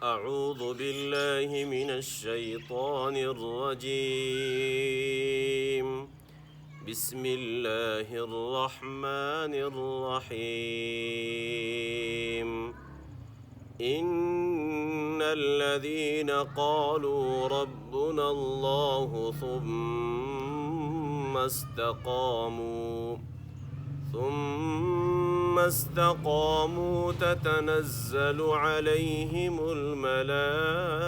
أعوذ بالله من الشيطان الرجيم. بسم الله الرحمن الرحيم. إن الذين قالوا ربنا الله ثم استقاموا تتنزل عليهم الملائكة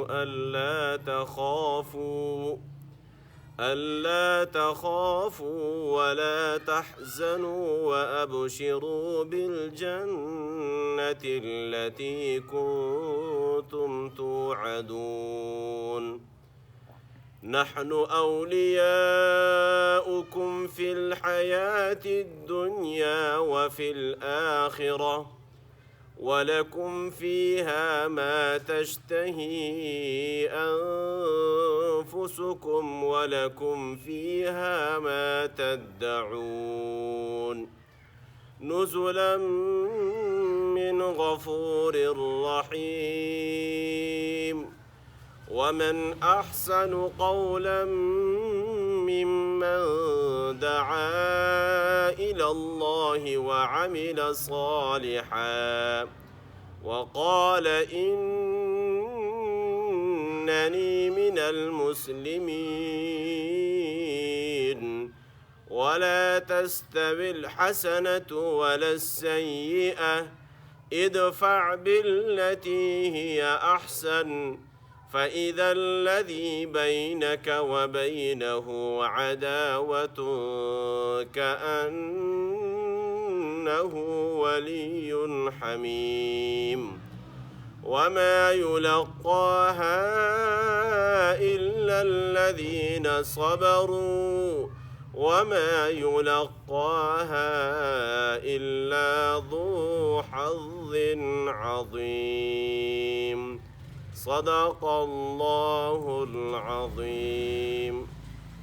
ألا تخافوا ولا تحزنوا وأبشروا بالجنة التي كنتم توعدون. نحن أولياؤكم في الحياة الدنيا وفي الآخرة، ولكم فيها ما تشتهي أنفسكم ولكم فيها ما تدعون. نزلا من غفور رحيم. ومن أحسن قولا ممن دعا إلى الله وعمل صالحا وقال إنني من المسلمين. ولا تستوي الحسنة ولا السيئة، ادفع بالتي هي أحسن، فإذا الذي بينك وبينه عداوة كأنه ولي حميم. وما يلقاها إلا الذين صبروا وما يلقاها إلا ذو حظ عظيم. صدق الله العظيم.